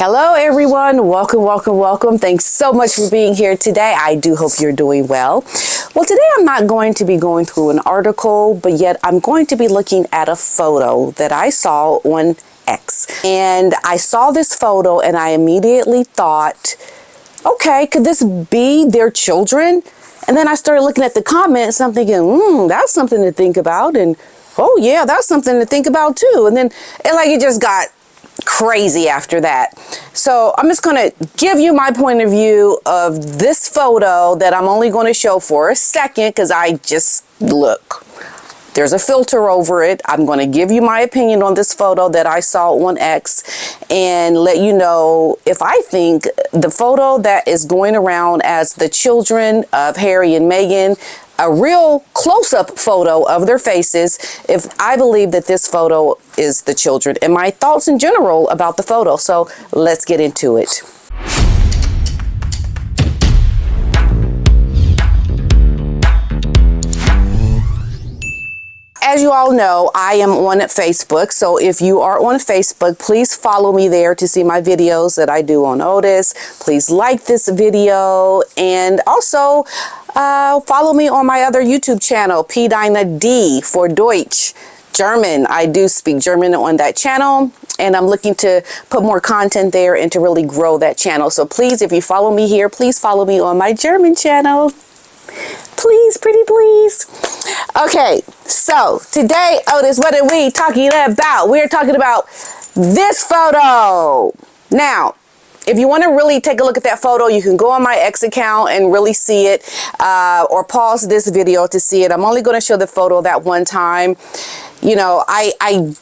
Hello everyone, welcome. Thanks so much for being here today. I do hope you're doing well. Well, today I'm not going to be going through an article, but yet I'm going to be looking at a photo that I saw on X. And I saw this photo and I immediately thought, okay, could this be their children? And then I started looking at the comments and I'm thinking, that's something to think about. And oh yeah, that's something to think about too. And then it just got crazy after that. So I'm just going to give you my point of view of this photo that I'm only going to show for a second because look, there's a filter over it. I'm going to give you my opinion on this photo that I saw on X and let you know if I think the photo that is going around as the children of Harry and Meghan, a real close-up photo of their faces, if I believe that this photo is the children, and my thoughts in general about the photo. So let's get into it. As you all know, I am on Facebook, so if you are on Facebook, please follow me there to see my videos that I do on Otis. Please like this video, and also follow me on my other YouTube channel, p-dina.D for Deutsch, German. I do speak German on that channel, and I'm looking to put more content there and to really grow that channel. So please, if you follow me here, please follow me on my German channel. Please, pretty please. Okay, so today, Otis, what are we talking about? We're talking about this photo. Now, if you want to really take a look at that photo, you can go on my X account and really see it, or pause this video to see it. I'm only going to show the photo that one time. You know, I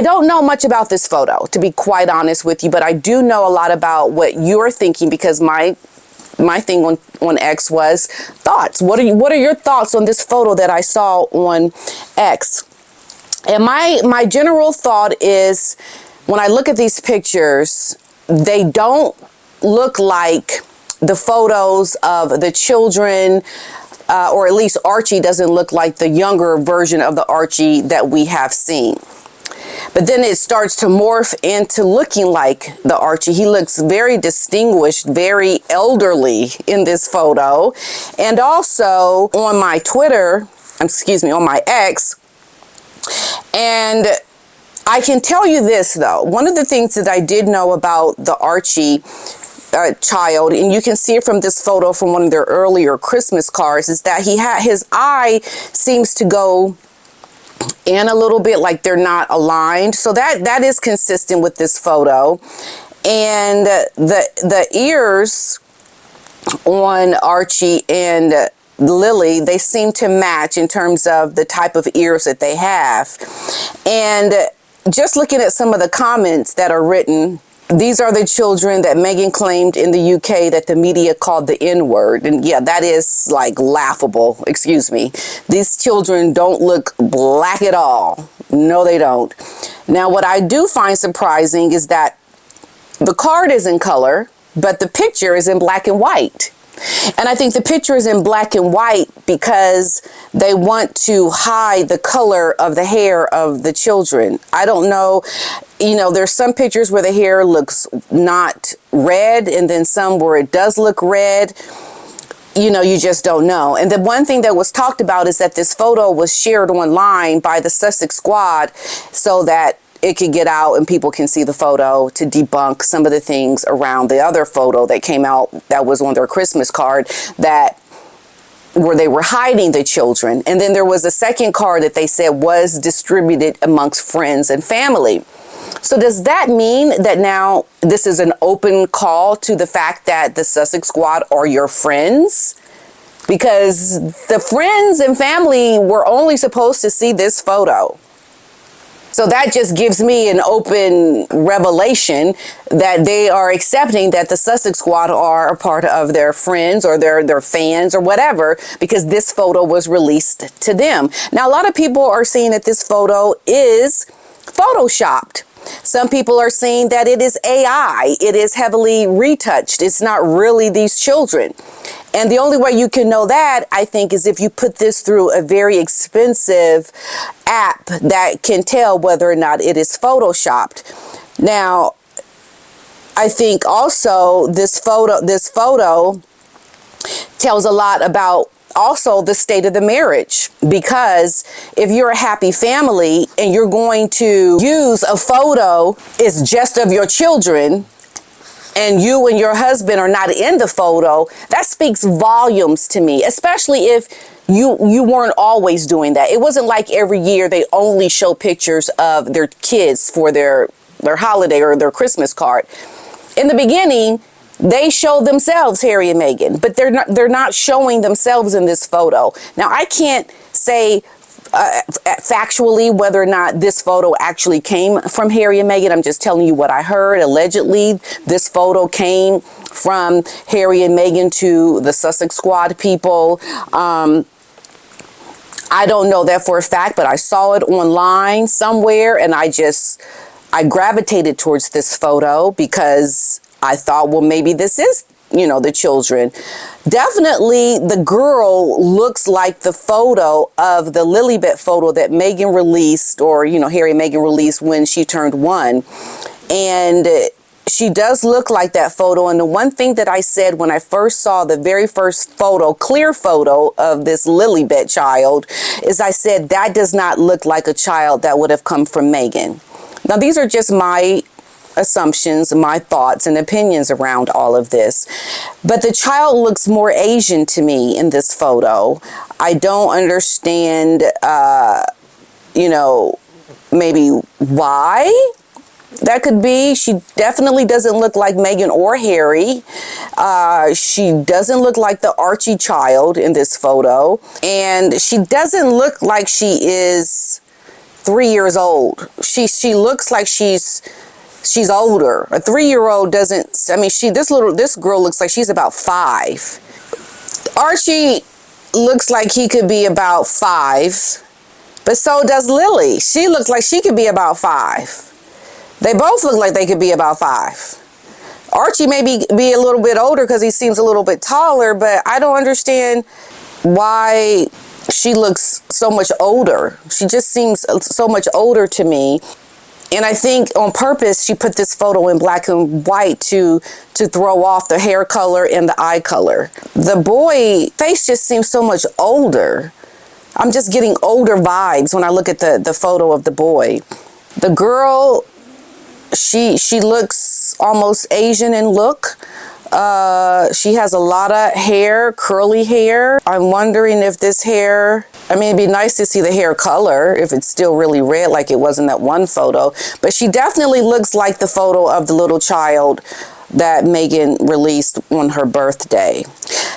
don't know much about this photo, to be quite honest with you, but I do know a lot about what you're thinking, because my thing on X was thoughts. What are your thoughts on this photo that I saw on X? And my general thought is, when I look at these pictures, they don't look like the photos of the children, or at least Archie doesn't look like the younger version of the Archie that we have seen. But then it starts to morph into looking like the Archie. He looks very distinguished, very elderly in this photo. And also on my on my X. And I can tell you this, though. One of the things that I did know about the Archie child, and you can see it from this photo from one of their earlier Christmas cards, is that his eye seems to go in a little bit, like they're not aligned. So that is consistent with this photo. And the ears on Archie and Lily, they seem to match in terms of the type of ears that they have. And just looking at some of the comments that are written, these are the children that Meghan claimed in the UK that the media called the N-word. And yeah, that is like laughable. Excuse me. These children don't look black at all. No, they don't. Now, what I do find surprising is that the card is in color, but the picture is in black and white. And I think the picture is in black and white because they want to hide the color of the hair of the children. I don't know. You know, there's some pictures where the hair looks not red, and then some where it does look red. You know, you just don't know. And the one thing that was talked about is that this photo was shared online by the Sussex squad so that it could get out and people can see the photo to debunk some of the things around the other photo that came out that was on their Christmas card, where they were hiding the children. And then there was a second card that they said was distributed amongst friends and family. So does that mean that now this is an open call to the fact that the Sussex squad are your friends? Because the friends and family were only supposed to see this photo. So that just gives me an open revelation that they are accepting that the Sussex squad are a part of their friends or their fans or whatever, because this photo was released to them. Now, a lot of people are saying that this photo is photoshopped. Some people are saying that it is AI. It is heavily retouched. It's not really these children. And the only way you can know that, I think, is if you put this through a very expensive app that can tell whether or not it is photoshopped. Now, I think also this photo tells a lot about also the state of the marriage, because if you're a happy family and you're going to use a photo is just of your children and you and your husband are not in the photo, that speaks volumes to me, especially if you weren't always doing that. It wasn't like every year they only show pictures of their kids for their holiday or their Christmas card. In the beginning, they show themselves, Harry and Meghan, but they're not showing themselves in this photo. Now, I can't say factually whether or not this photo actually came from Harry and Meghan. I'm just telling you what I heard. Allegedly, this photo came from Harry and Meghan to the Sussex Squad people. I don't know that for a fact, but I saw it online somewhere, and I gravitated towards this photo because I thought, well, maybe this is, the children. Definitely the girl looks like the photo of the Lilibet photo that Meghan released, or, Harry and Meghan released when she turned 1. And she does look like that photo. And the one thing that I said when I first saw the very first photo, clear photo of this Lilibet child, is I said that does not look like a child that would have come from Meghan. Now, these are just my assumptions, my thoughts and opinions around all of this. But the child looks more Asian to me in this photo. I don't understand, maybe why that could be. She definitely doesn't look like Meghan or Harry. She doesn't look like the Archie child in this photo. And she doesn't look like she is 3 years old. She looks like she's older. A 3-year-old doesn't, this girl looks like she's about 5. Archie looks like he could be about 5, but so does Lily. She looks like she could be about 5. They both look like they could be about 5. Archie may be a little bit older because he seems a little bit taller, but I don't understand why she looks so much older. She just seems so much older to me. And I think on purpose, she put this photo in black and white to throw off the hair color and the eye color. The boy face just seems so much older. I'm just getting older vibes when I look at the photo of the boy. The girl, she looks almost Asian in look. She has a lot of hair, curly hair. I'm wondering if this hair, it'd be nice to see the hair color if it's still really red like it was in that one photo. But she definitely looks like the photo of the little child that Meghan released on her birthday.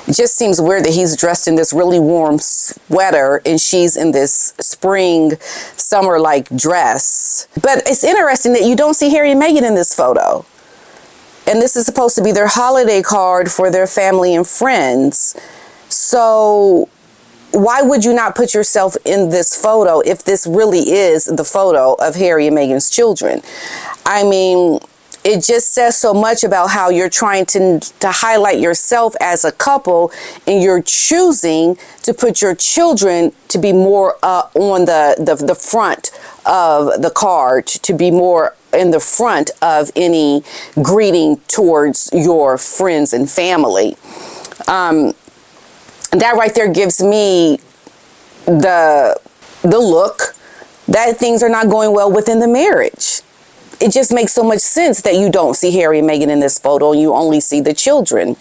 It just seems weird that he's dressed in this really warm sweater and she's in this spring, summer-like dress. But it's interesting that you don't see Harry and Meghan in this photo. And this is supposed to be their holiday card for their family and friends. So why would you not put yourself in this photo if this really is the photo of Harry and Meghan's children? It just says so much about how you're trying to highlight yourself as a couple, and you're choosing to put your children to be more on the front of the card, to be more in the front of any greeting towards your friends and family. That right there gives me the look that things are not going well within the marriage. It just makes so much sense that you don't see Harry and Meghan in this photo and you only see the children.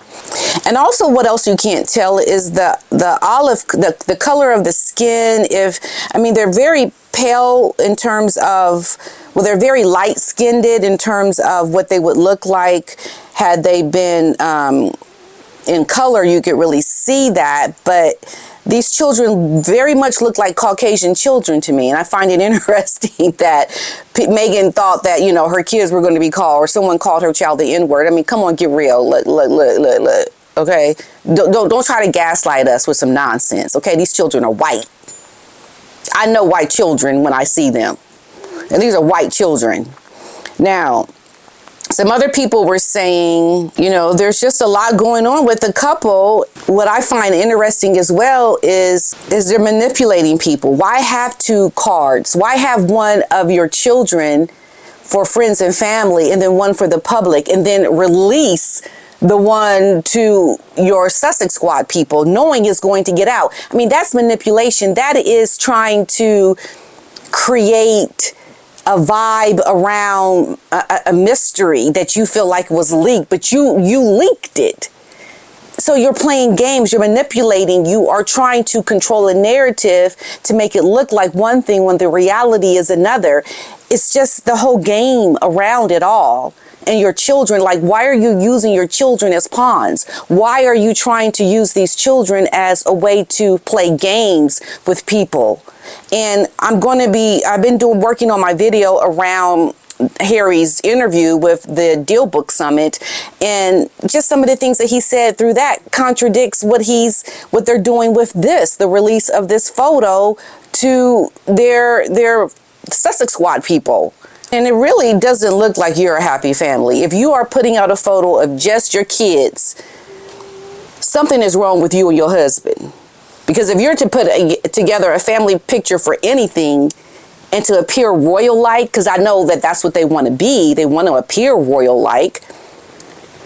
And also what else you can't tell is the color of the skin. They're very pale in terms of, they're very light-skinned in terms of what they would look like had they been in color. You could really see that, but these children very much look like Caucasian children to me. And I find it interesting that Meghan thought that, her kids were going to be called, or someone called her child the N-word. Come on, get real. Look. Okay? Don't try to gaslight us with some nonsense. Okay? These children are white. I know white children when I see them. And these are white children. Now, some other people were saying, there's just a lot going on with the couple. What I find interesting as well is they're manipulating people. Why have 2 cards? Why have one of your children for friends and family, and then one for the public, and then release the one to your Sussex Squad people, knowing it's going to get out. I mean, that's manipulation. That is trying to create a vibe around a mystery that you feel like was leaked, but you leaked it. So you're playing games, you're manipulating, you are trying to control a narrative to make it look like one thing when the reality is another. It's just the whole game around it all. And your children, like, why are you using your children as pawns? Why are you trying to use these children as a way to play games with people? And I've been working on my video around Harry's interview with the Deal Book Summit, and just some of the things that he said through that contradicts what they're doing with the release of this photo to their Sussex Squad people. And it really doesn't look like you're a happy family. If you are putting out a photo of just your kids, something is wrong with you and your husband. Because if you're to put together a family picture for anything and to appear royal-like, because I know that that's what they want to be, they want to appear royal-like,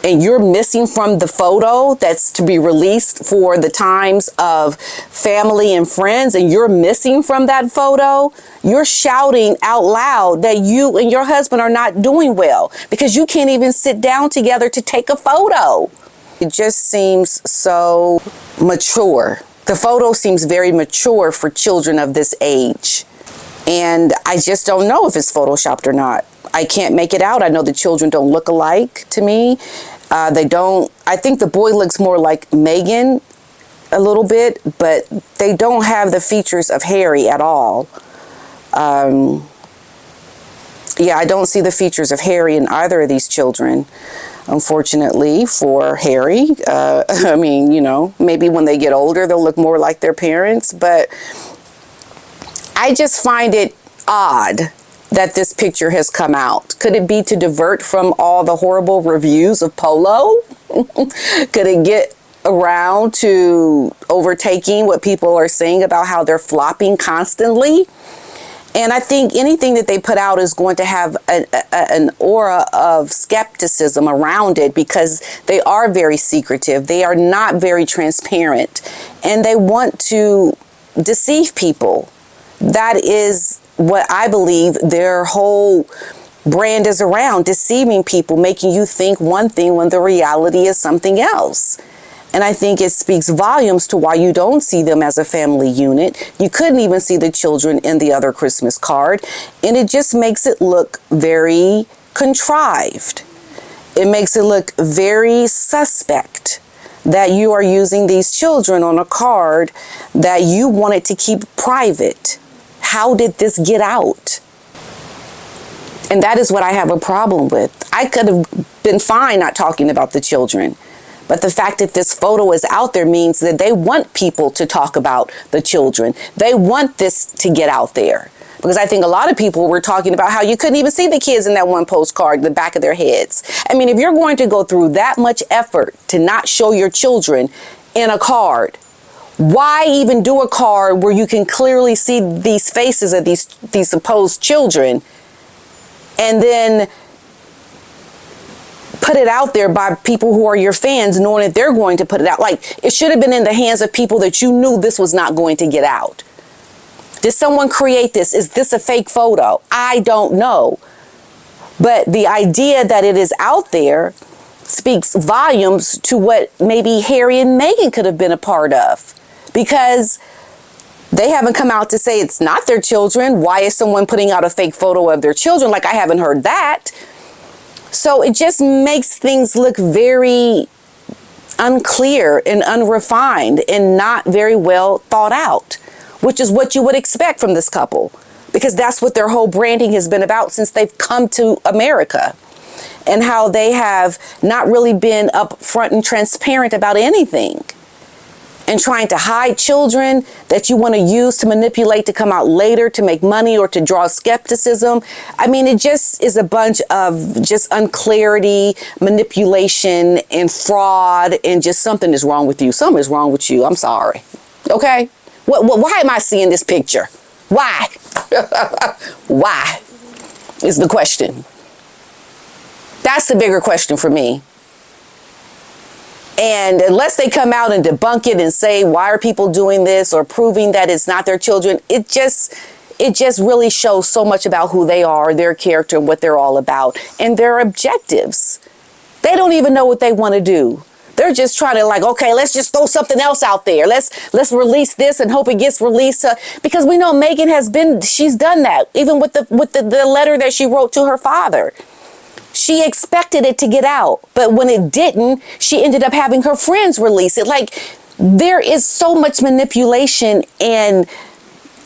and you're missing from the photo that's to be released for the times of family and friends, and you're missing from that photo, you're shouting out loud that you and your husband are not doing well because you can't even sit down together to take a photo. It just seems so mature. The photo seems very mature for children of this age. And I just don't know if it's photoshopped or not. I can't make it out. I know the children don't look alike to me. They don't. I think the boy looks more like Meghan a little bit, but they don't have the features of Harry at all. Yeah, I don't see the features of Harry in either of these children, unfortunately, for Harry. I mean, you know, maybe when they get older, they'll look more like their parents, but I just find it odd that this picture has come out. Could it be to divert from all the horrible reviews of Polo? Could it get around to overtaking what people are saying about how they're flopping constantly? And I think anything that they put out is going to have an aura of skepticism around it because they are very secretive. They are not very transparent, and they want to deceive people. That is what I believe their whole brand is around, deceiving people, making you think one thing when the reality is something else. And I think it speaks volumes to why you don't see them as a family unit. You couldn't even see the children in the other Christmas card. And it just makes it look very contrived. It makes it look very suspect that you are using these children on a card that you wanted to keep private. How did this get out? And that is what I have a problem with. I could have been fine not talking about the children. But the fact that this photo is out there means that they want people to talk about the children. They want this to get out there. Because I think a lot of people were talking about how you couldn't even see the kids in that one postcard, the back of their heads. I mean, if you're going to go through that much effort to not show your children in a card, why even do a card where you can clearly see these faces of these supposed children and then put it out there by people who are your fans, knowing that they're going to put it out? Like, it should have been in the hands of people that you knew this was not going to get out. Did someone create this? Is this a fake photo? I don't know. But the idea that it is out there speaks volumes to what maybe Harry and Meghan could have been a part of. Because they haven't come out to say it's not their children. Why is someone putting out a fake photo of their children? Like, I haven't heard that. So it just makes things look very unclear and unrefined and not very well thought out, which is what you would expect from this couple, because that's what their whole branding has been about since they've come to America, and how they have not really been upfront and transparent about anything, and trying to hide children that you want to use to manipulate to come out later to make money or to draw skepticism. I mean, it just is a bunch of just unclarity, manipulation, and fraud, and just something is wrong with you. Something is wrong with you. I'm sorry. Okay? Why am I seeing this picture? Why? Why? is the question. That's the bigger question for me. And unless they come out and debunk it and say, why are people doing this, or proving that it's not their children, it just really shows so much about who they are, their character, and what they're all about, and their objectives. They don't even know what they want to do. They're just trying to okay, let's just throw something else out there. Let's release this and hope it gets released. Because we know Meghan she's done that, even with the letter that she wrote to her father. She expected it to get out, but when it didn't, she ended up having her friends release it. There is so much manipulation and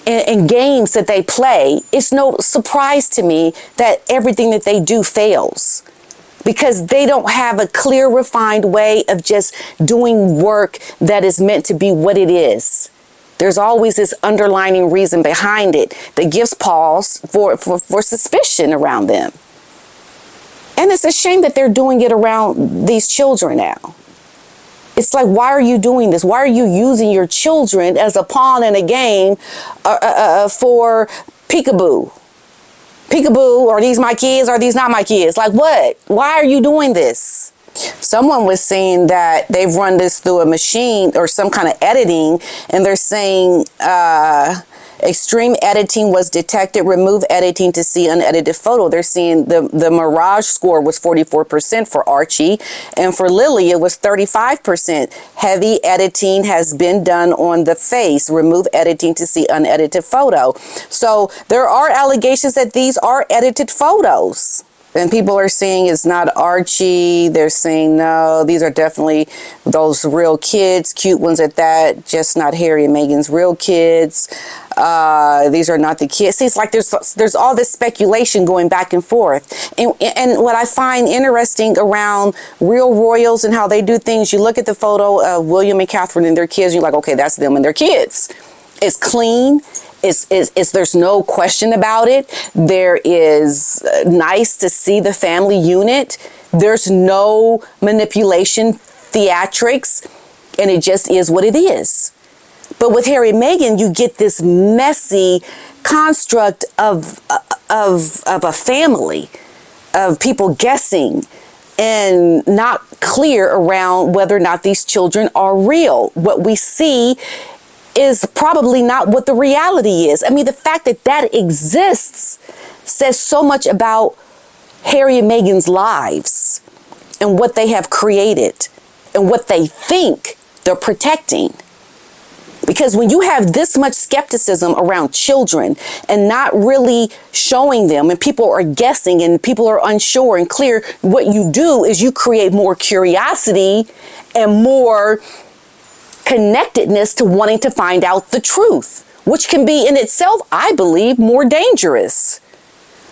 games that they play. It's no surprise to me that everything that they do fails, because they don't have a clear, refined way of just doing work that is meant to be what it is. There's always this underlying reason behind it that gives pause for suspicion around them. And it's a shame that they're doing it around these children now. It's why are you doing this? Why are you using your children as a pawn in a game for peekaboo? Peekaboo, are these my kids? Are these not my kids? What? Why are you doing this? Someone was saying that they've run this through a machine or some kind of editing, and they're saying extreme editing was detected. Remove editing to see unedited photo. They're seeing the Mirage score was 44% for Archie, and for Lily it was 35%. Heavy editing has been done on the face. Remove editing to see unedited photo. So there are allegations that these are edited photos. And people are saying it's not Archie. They're saying, no, these are definitely those real kids, cute ones at that, just not Harry and Meghan's real kids. These are not the kids. See, it's there's all this speculation going back and forth. And what I find interesting around real royals and how they do things, you look at the photo of William and Catherine and their kids, you're like, okay, that's them and their kids. It's clean. There's no question about it. There is nice to see the family unit. There's no manipulation, theatrics, and it just is what it is. But with Harry and Meghan, you get this messy construct of a family, of people guessing and not clear around whether or not these children are real. What we see is probably not what the reality is. I mean, the fact that that exists says so much about Harry and Meghan's lives and what they have created and what they think they're protecting. Because when you have this much skepticism around children and not really showing them, and people are guessing and people are unsure and clear, what you do is you create more curiosity and more connectedness to wanting to find out the truth, which can be in itself, I believe, more dangerous.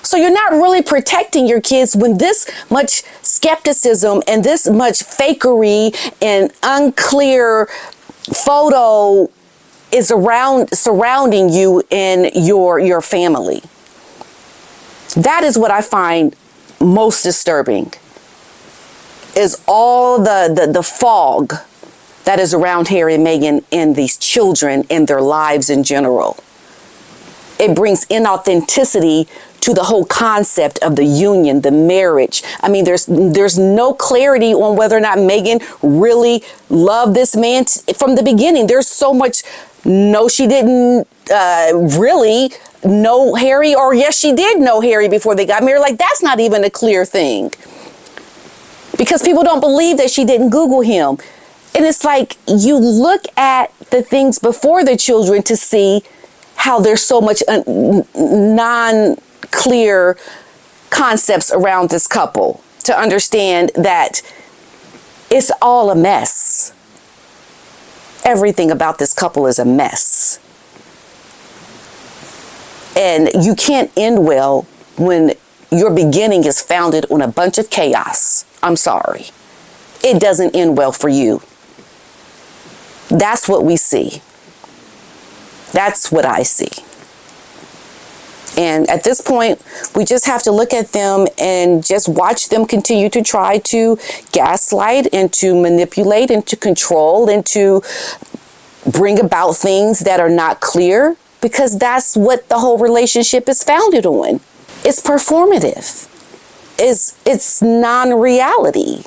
So you're not really protecting your kids when this much skepticism and this much fakery and unclear photo is surrounding you and your family. That is what I find most disturbing, is all the fog that is around Harry and Meghan and these children and their lives in general. It brings inauthenticity to the whole concept of the union, the marriage. I mean, there's no clarity on whether or not Meghan really loved this man from the beginning. There's so much, no, she didn't really know Harry, or yes, she did know Harry before they got married. That's not even a clear thing. Because people don't believe that she didn't Google him. And it's you look at the things before the children to see how there's so much non-clear concepts around this couple, to understand that it's all a mess. Everything about this couple is a mess. And you can't end well when your beginning is founded on a bunch of chaos. I'm sorry. It doesn't end well for you. That's what we see. That's what I see. And at this point, we just have to look at them and just watch them continue to try to gaslight and to manipulate and to control and to bring about things that are not clear, because that's what the whole relationship is founded on. It's performative. It's non-reality.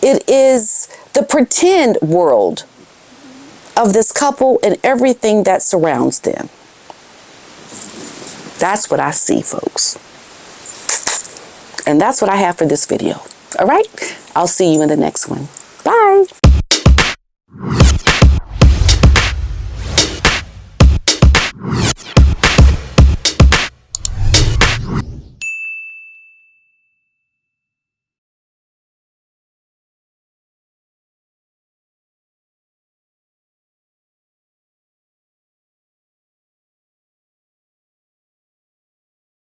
It is the pretend world of this couple and everything that surrounds them. That's what I see, folks. And that's what I have for this video. All right? I'll see you in the next one.